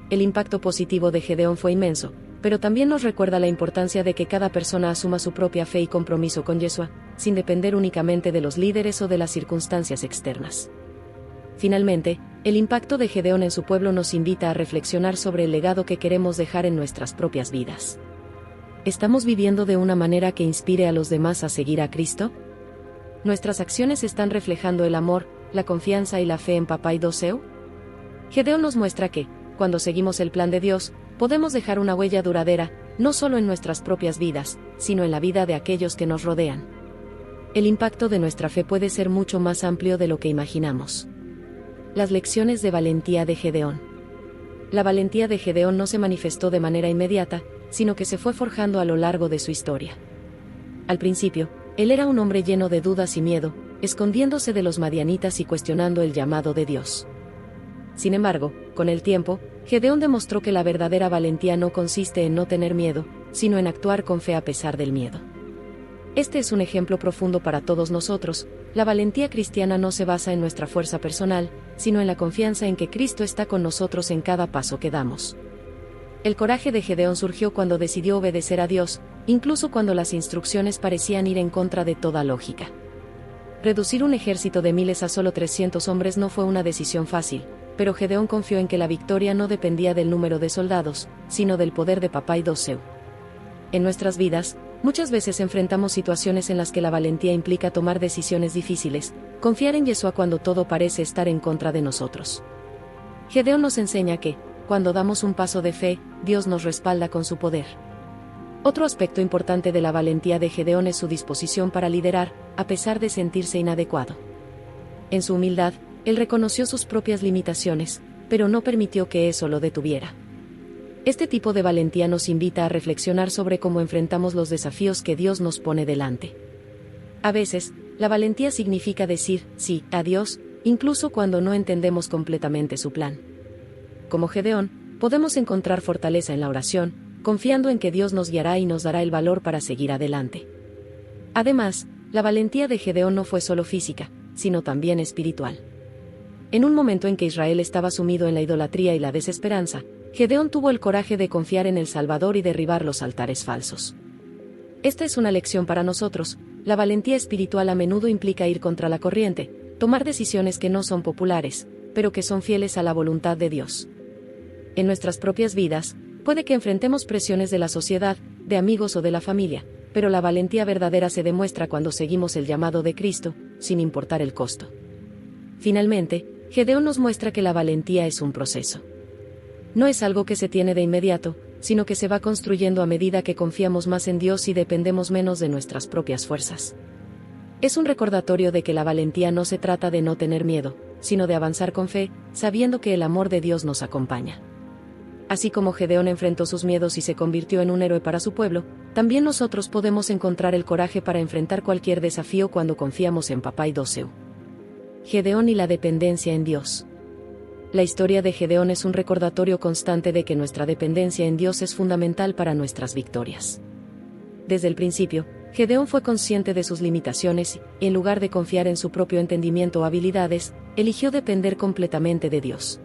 El impacto positivo de Gedeón fue inmenso, pero también nos recuerda la importancia de que cada persona asuma su propia fe y compromiso con Yeshua, sin depender únicamente de los líderes o de las circunstancias externas. Finalmente, el impacto de Gedeón en su pueblo nos invita a reflexionar sobre el legado que queremos dejar en nuestras propias vidas. ¿Estamos viviendo de una manera que inspire a los demás a seguir a Cristo? ¿Nuestras acciones están reflejando el amor, la confianza y la fe en Papá Dios? Gedeón nos muestra que, cuando seguimos el plan de Dios, podemos dejar una huella duradera, no solo en nuestras propias vidas, sino en la vida de aquellos que nos rodean. El impacto de nuestra fe puede ser mucho más amplio de lo que imaginamos. Las lecciones de valentía de Gedeón. La valentía de Gedeón no se manifestó de manera inmediata, sino que se fue forjando a lo largo de su historia. Al principio, él era un hombre lleno de dudas y miedo, escondiéndose de los madianitas y cuestionando el llamado de Dios. Sin embargo, con el tiempo, Gedeón demostró que la verdadera valentía no consiste en no tener miedo, sino en actuar con fe a pesar del miedo. Este es un ejemplo profundo para todos nosotros. La valentía cristiana no se basa en nuestra fuerza personal, sino en la confianza en que Cristo está con nosotros en cada paso que damos. El coraje de Gedeón surgió cuando decidió obedecer a Dios, incluso cuando las instrucciones parecían ir en contra de toda lógica. Reducir un ejército de miles a solo 300 hombres no fue una decisión fácil, pero Gedeón confió en que la victoria no dependía del número de soldados, sino del poder de Papá y Doseu. En nuestras vidas, muchas veces enfrentamos situaciones en las que la valentía implica tomar decisiones difíciles, confiar en Yeshua cuando todo parece estar en contra de nosotros. Gedeón nos enseña que, cuando damos un paso de fe, Dios nos respalda con su poder. Otro aspecto importante de la valentía de Gedeón es su disposición para liderar, a pesar de sentirse inadecuado. En su humildad, él reconoció sus propias limitaciones, pero no permitió que eso lo detuviera. Este tipo de valentía nos invita a reflexionar sobre cómo enfrentamos los desafíos que Dios nos pone delante. A veces, la valentía significa decir sí a Dios, incluso cuando no entendemos completamente su plan. Como Gedeón, podemos encontrar fortaleza en la oración, confiando en que Dios nos guiará y nos dará el valor para seguir adelante. Además, la valentía de Gedeón no fue solo física, sino también espiritual. En un momento en que Israel estaba sumido en la idolatría y la desesperanza, Gedeón tuvo el coraje de confiar en el Salvador y derribar los altares falsos. Esta es una lección para nosotros. La valentía espiritual a menudo implica ir contra la corriente, tomar decisiones que no son populares, pero que son fieles a la voluntad de Dios. En nuestras propias vidas, puede que enfrentemos presiones de la sociedad, de amigos o de la familia, pero la valentía verdadera se demuestra cuando seguimos el llamado de Cristo, sin importar el costo. Finalmente, Gedeón nos muestra que la valentía es un proceso. No es algo que se tiene de inmediato, sino que se va construyendo a medida que confiamos más en Dios y dependemos menos de nuestras propias fuerzas. Es un recordatorio de que la valentía no se trata de no tener miedo, sino de avanzar con fe, sabiendo que el amor de Dios nos acompaña. Así como Gedeón enfrentó sus miedos y se convirtió en un héroe para su pueblo, también nosotros podemos encontrar el coraje para enfrentar cualquier desafío cuando confiamos en Papá y Doseu. Gedeón y la dependencia en Dios. La historia de Gedeón es un recordatorio constante de que nuestra dependencia en Dios es fundamental para nuestras victorias. Desde el principio, Gedeón fue consciente de sus limitaciones y, en lugar de confiar en su propio entendimiento o habilidades, eligió depender completamente de Dios.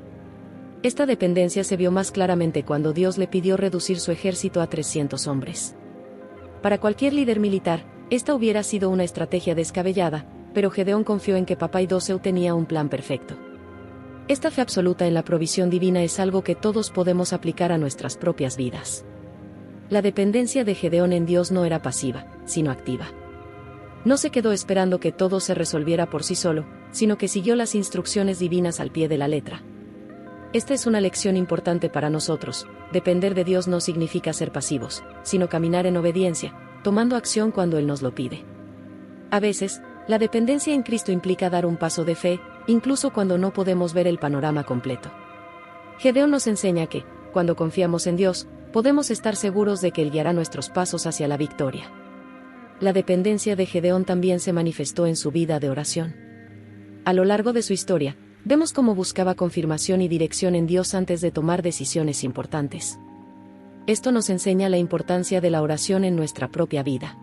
Esta dependencia se vio más claramente cuando Dios le pidió reducir su ejército a 300 hombres. Para cualquier líder militar, esta hubiera sido una estrategia descabellada, pero Gedeón confió en que Papá y Doseu tenía un plan perfecto. Esta fe absoluta en la provisión divina es algo que todos podemos aplicar a nuestras propias vidas. La dependencia de Gedeón en Dios no era pasiva, sino activa. No se quedó esperando que todo se resolviera por sí solo, sino que siguió las instrucciones divinas al pie de la letra. Esta es una lección importante para nosotros. Depender de Dios no significa ser pasivos, sino caminar en obediencia, tomando acción cuando Él nos lo pide. A veces, la dependencia en Cristo implica dar un paso de fe, incluso cuando no podemos ver el panorama completo. Gedeón nos enseña que, cuando confiamos en Dios, podemos estar seguros de que Él guiará nuestros pasos hacia la victoria. La dependencia de Gedeón también se manifestó en su vida de oración. A lo largo de su historia, vemos cómo buscaba confirmación y dirección en Dios antes de tomar decisiones importantes. Esto nos enseña la importancia de la oración en nuestra propia vida.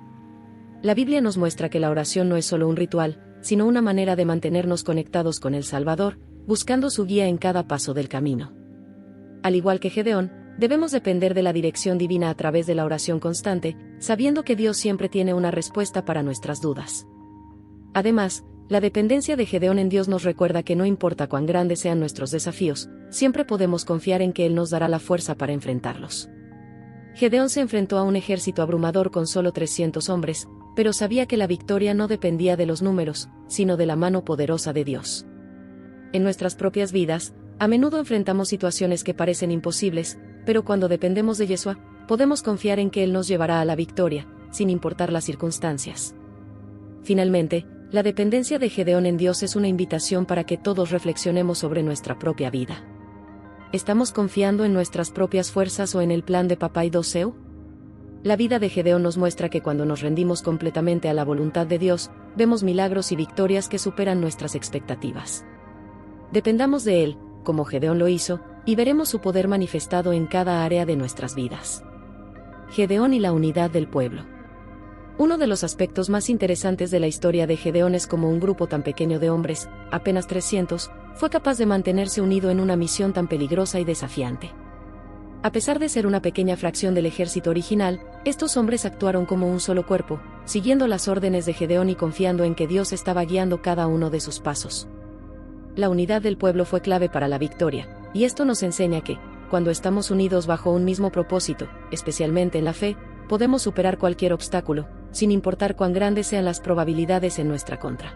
La Biblia nos muestra que la oración no es solo un ritual, sino una manera de mantenernos conectados con el Salvador, buscando su guía en cada paso del camino. Al igual que Gedeón, debemos depender de la dirección divina a través de la oración constante, sabiendo que Dios siempre tiene una respuesta para nuestras dudas. Además, la dependencia de Gedeón en Dios nos recuerda que no importa cuán grandes sean nuestros desafíos, siempre podemos confiar en que Él nos dará la fuerza para enfrentarlos. Gedeón se enfrentó a un ejército abrumador con solo 300 hombres, pero sabía que la victoria no dependía de los números, sino de la mano poderosa de Dios. En nuestras propias vidas, a menudo enfrentamos situaciones que parecen imposibles, pero cuando dependemos de Yeshua, podemos confiar en que Él nos llevará a la victoria, sin importar las circunstancias. Finalmente, la dependencia de Gedeón en Dios es una invitación para que todos reflexionemos sobre nuestra propia vida. ¿Estamos confiando en nuestras propias fuerzas o en el plan de Papá y Doseu? La vida de Gedeón nos muestra que cuando nos rendimos completamente a la voluntad de Dios, vemos milagros y victorias que superan nuestras expectativas. Dependamos de Él, como Gedeón lo hizo, y veremos su poder manifestado en cada área de nuestras vidas. Gedeón y la unidad del pueblo. Uno de los aspectos más interesantes de la historia de Gedeón es cómo un grupo tan pequeño de hombres, apenas 300, fue capaz de mantenerse unido en una misión tan peligrosa y desafiante. A pesar de ser una pequeña fracción del ejército original, estos hombres actuaron como un solo cuerpo, siguiendo las órdenes de Gedeón y confiando en que Dios estaba guiando cada uno de sus pasos. La unidad del pueblo fue clave para la victoria, y esto nos enseña que, cuando estamos unidos bajo un mismo propósito, especialmente en la fe, podemos superar cualquier obstáculo, sin importar cuán grandes sean las probabilidades en nuestra contra.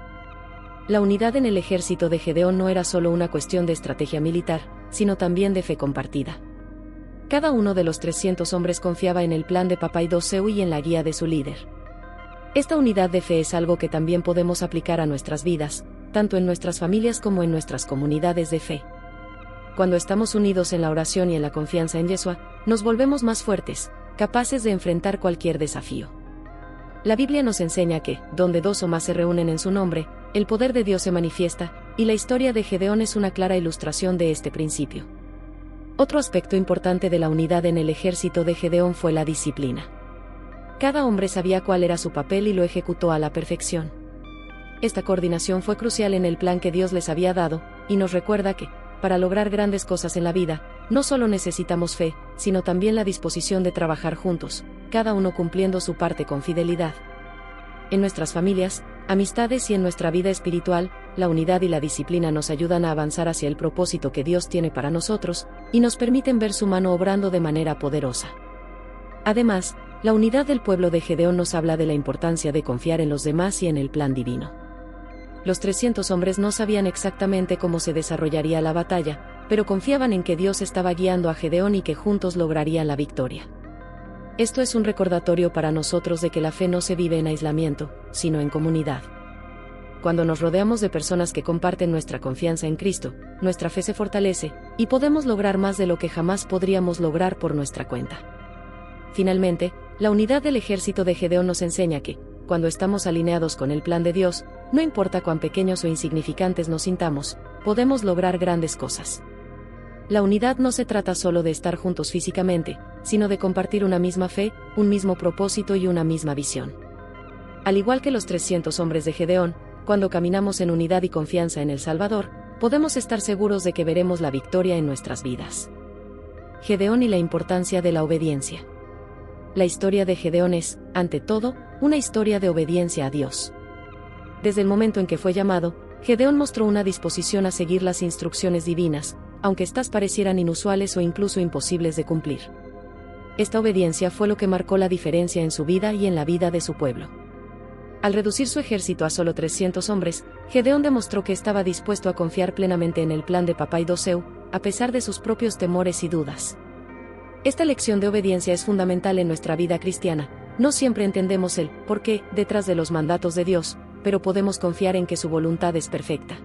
La unidad en el ejército de Gedeón no era solo una cuestión de estrategia militar, sino también de fe compartida. Cada uno de los 300 hombres confiaba en el plan de Papá Idoseu y en la guía de su líder. Esta unidad de fe es algo que también podemos aplicar a nuestras vidas, tanto en nuestras familias como en nuestras comunidades de fe. Cuando estamos unidos en la oración y en la confianza en Yeshua, nos volvemos más fuertes, capaces de enfrentar cualquier desafío. La Biblia nos enseña que, donde dos o más se reúnen en su nombre, el poder de Dios se manifiesta, y la historia de Gedeón es una clara ilustración de este principio. Otro aspecto importante de la unidad en el ejército de Gedeón fue la disciplina. Cada hombre sabía cuál era su papel y lo ejecutó a la perfección. Esta coordinación fue crucial en el plan que Dios les había dado, y nos recuerda que, para lograr grandes cosas en la vida, no solo necesitamos fe, sino también la disposición de trabajar juntos, cada uno cumpliendo su parte con fidelidad. En nuestras familias, amistades y en nuestra vida espiritual, la unidad y la disciplina nos ayudan a avanzar hacia el propósito que Dios tiene para nosotros, y nos permiten ver su mano obrando de manera poderosa. Además, la unidad del pueblo de Gedeón nos habla de la importancia de confiar en los demás y en el plan divino. Los 300 hombres no sabían exactamente cómo se desarrollaría la batalla, pero confiaban en que Dios estaba guiando a Gedeón y que juntos lograrían la victoria. Esto es un recordatorio para nosotros de que la fe no se vive en aislamiento, sino en comunidad. Cuando nos rodeamos de personas que comparten nuestra confianza en Cristo, nuestra fe se fortalece, y podemos lograr más de lo que jamás podríamos lograr por nuestra cuenta. Finalmente, la unidad del ejército de Gedeón nos enseña que, cuando estamos alineados con el plan de Dios, no importa cuán pequeños o insignificantes nos sintamos, podemos lograr grandes cosas. La unidad no se trata solo de estar juntos físicamente, sino de compartir una misma fe, un mismo propósito y una misma visión. Al igual que los 300 hombres de Gedeón, cuando caminamos en unidad y confianza en el Salvador, podemos estar seguros de que veremos la victoria en nuestras vidas. Gedeón y la importancia de la obediencia. La historia de Gedeón es, ante todo, una historia de obediencia a Dios. Desde el momento en que fue llamado, Gedeón mostró una disposición a seguir las instrucciones divinas, aunque éstas parecieran inusuales o incluso imposibles de cumplir. Esta obediencia fue lo que marcó la diferencia en su vida y en la vida de su pueblo. Al reducir su ejército a solo 300 hombres, Gedeón demostró que estaba dispuesto a confiar plenamente en el plan de Papá Idoseu, a pesar de sus propios temores y dudas. Esta lección de obediencia es fundamental en nuestra vida cristiana. No siempre entendemos el por qué detrás de los mandatos de Dios, pero podemos confiar en que su voluntad es perfecta.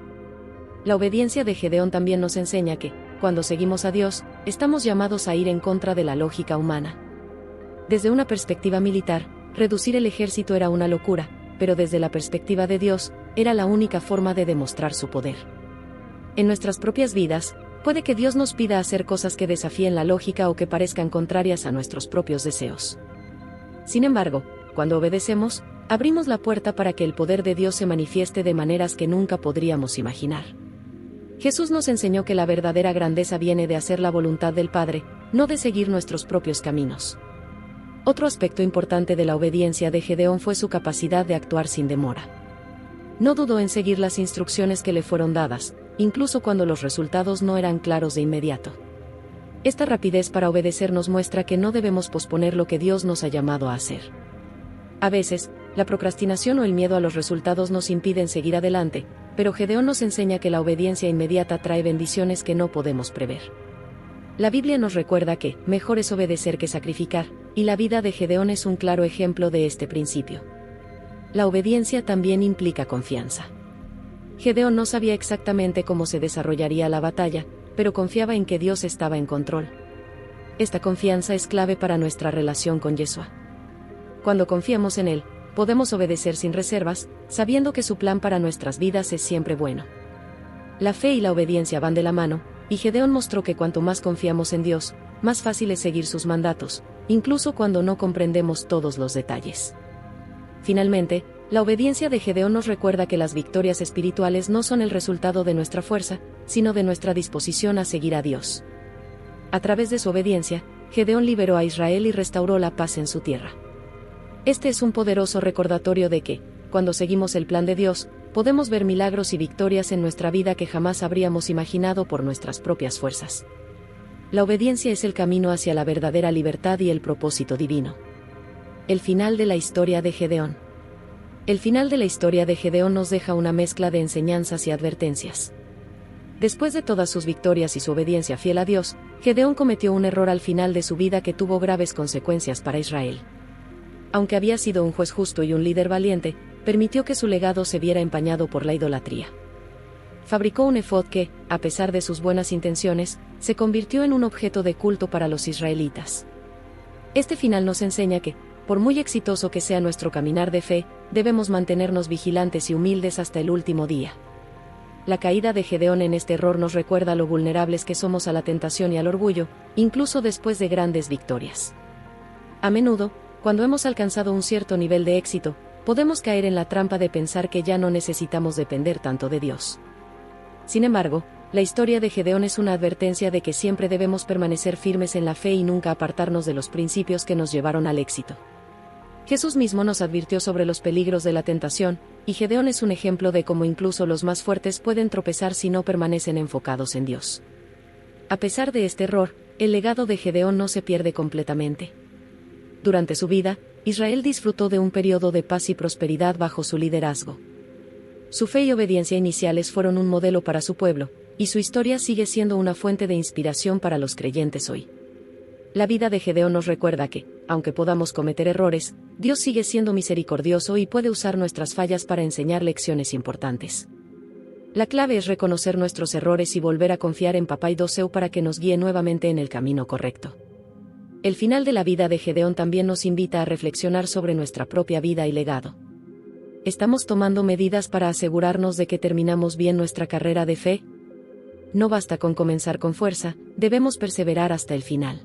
La obediencia de Gedeón también nos enseña que, cuando seguimos a Dios, estamos llamados a ir en contra de la lógica humana. Desde una perspectiva militar, reducir el ejército era una locura, pero desde la perspectiva de Dios, era la única forma de demostrar su poder. En nuestras propias vidas, puede que Dios nos pida hacer cosas que desafíen la lógica o que parezcan contrarias a nuestros propios deseos. Sin embargo, cuando obedecemos, abrimos la puerta para que el poder de Dios se manifieste de maneras que nunca podríamos imaginar. Jesús nos enseñó que la verdadera grandeza viene de hacer la voluntad del Padre, no de seguir nuestros propios caminos. Otro aspecto importante de la obediencia de Gedeón fue su capacidad de actuar sin demora. No dudó en seguir las instrucciones que le fueron dadas, incluso cuando los resultados no eran claros de inmediato. Esta rapidez para obedecer nos muestra que no debemos posponer lo que Dios nos ha llamado a hacer. A veces, la procrastinación o el miedo a los resultados nos impiden seguir adelante, pero Gedeón nos enseña que la obediencia inmediata trae bendiciones que no podemos prever. La Biblia nos recuerda que mejor es obedecer que sacrificar, y la vida de Gedeón es un claro ejemplo de este principio. La obediencia también implica confianza. Gedeón no sabía exactamente cómo se desarrollaría la batalla, pero confiaba en que Dios estaba en control. Esta confianza es clave para nuestra relación con Yeshua. Cuando confiamos en Él, podemos obedecer sin reservas, sabiendo que su plan para nuestras vidas es siempre bueno. La fe y la obediencia van de la mano, y Gedeón mostró que cuanto más confiamos en Dios, más fácil es seguir sus mandatos, incluso cuando no comprendemos todos los detalles. Finalmente, la obediencia de Gedeón nos recuerda que las victorias espirituales no son el resultado de nuestra fuerza, sino de nuestra disposición a seguir a Dios. A través de su obediencia, Gedeón liberó a Israel y restauró la paz en su tierra. Este es un poderoso recordatorio de que, cuando seguimos el plan de Dios, podemos ver milagros y victorias en nuestra vida que jamás habríamos imaginado por nuestras propias fuerzas. La obediencia es el camino hacia la verdadera libertad y el propósito divino. El final de la historia de Gedeón. El final de la historia de Gedeón nos deja una mezcla de enseñanzas y advertencias. Después de todas sus victorias y su obediencia fiel a Dios, Gedeón cometió un error al final de su vida que tuvo graves consecuencias para Israel. Aunque había sido un juez justo y un líder valiente, permitió que su legado se viera empañado por la idolatría. Fabricó un efod que, a pesar de sus buenas intenciones, se convirtió en un objeto de culto para los israelitas. Este final nos enseña que, por muy exitoso que sea nuestro caminar de fe, debemos mantenernos vigilantes y humildes hasta el último día. La caída de Gedeón en este error nos recuerda lo vulnerables que somos a la tentación y al orgullo, incluso después de grandes victorias. A menudo, cuando hemos alcanzado un cierto nivel de éxito, podemos caer en la trampa de pensar que ya no necesitamos depender tanto de Dios. Sin embargo, la historia de Gedeón es una advertencia de que siempre debemos permanecer firmes en la fe y nunca apartarnos de los principios que nos llevaron al éxito. Jesús mismo nos advirtió sobre los peligros de la tentación, y Gedeón es un ejemplo de cómo incluso los más fuertes pueden tropezar si no permanecen enfocados en Dios. A pesar de este error, el legado de Gedeón no se pierde completamente. Durante su vida, Israel disfrutó de un periodo de paz y prosperidad bajo su liderazgo. Su fe y obediencia iniciales fueron un modelo para su pueblo, y su historia sigue siendo una fuente de inspiración para los creyentes hoy. La vida de Gedeón nos recuerda que, aunque podamos cometer errores, Dios sigue siendo misericordioso y puede usar nuestras fallas para enseñar lecciones importantes. La clave es reconocer nuestros errores y volver a confiar en Papá Dios para que nos guíe nuevamente en el camino correcto. El final de la vida de Gedeón también nos invita a reflexionar sobre nuestra propia vida y legado. ¿Estamos tomando medidas para asegurarnos de que terminamos bien nuestra carrera de fe? No basta con comenzar con fuerza, debemos perseverar hasta el final.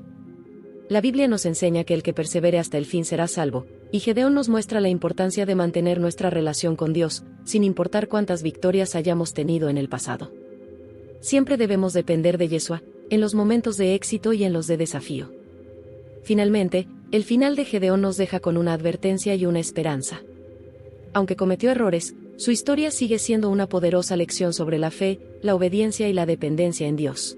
La Biblia nos enseña que el que persevere hasta el fin será salvo, y Gedeón nos muestra la importancia de mantener nuestra relación con Dios, sin importar cuántas victorias hayamos tenido en el pasado. Siempre debemos depender de Yeshua, en los momentos de éxito y en los de desafío. Finalmente, el final de Gedeón nos deja con una advertencia y una esperanza. Aunque cometió errores, su historia sigue siendo una poderosa lección sobre la fe, la obediencia y la dependencia en Dios.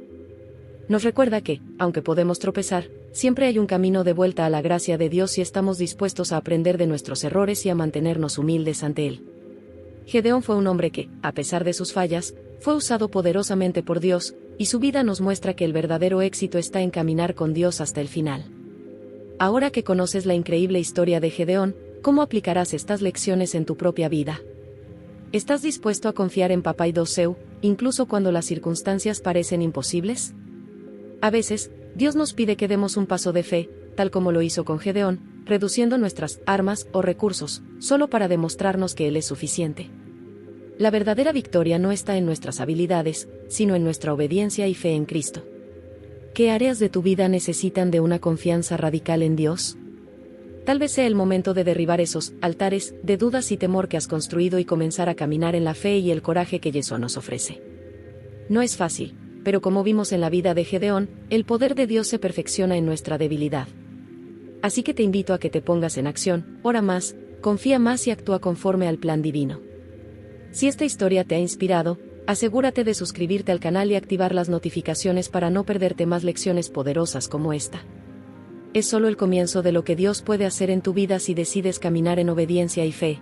Nos recuerda que, aunque podemos tropezar, siempre hay un camino de vuelta a la gracia de Dios si estamos dispuestos a aprender de nuestros errores y a mantenernos humildes ante Él. Gedeón fue un hombre que, a pesar de sus fallas, fue usado poderosamente por Dios, y su vida nos muestra que el verdadero éxito está en caminar con Dios hasta el final. Ahora que conoces la increíble historia de Gedeón, ¿cómo aplicarás estas lecciones en tu propia vida? ¿Estás dispuesto a confiar en Papá Dios, incluso cuando las circunstancias parecen imposibles? A veces, Dios nos pide que demos un paso de fe, tal como lo hizo con Gedeón, reduciendo nuestras armas o recursos, solo para demostrarnos que Él es suficiente. La verdadera victoria no está en nuestras habilidades, sino en nuestra obediencia y fe en Cristo. ¿Qué áreas de tu vida necesitan de una confianza radical en Dios? Tal vez sea el momento de derribar esos altares de dudas y temor que has construido y comenzar a caminar en la fe y el coraje que Yeshua nos ofrece. No es fácil, pero como vimos en la vida de Gedeón, el poder de Dios se perfecciona en nuestra debilidad. Así que te invito a que te pongas en acción, ora más, confía más y actúa conforme al plan divino. Si esta historia te ha inspirado, asegúrate de suscribirte al canal y activar las notificaciones para no perderte más lecciones poderosas como esta. Es solo el comienzo de lo que Dios puede hacer en tu vida si decides caminar en obediencia y fe.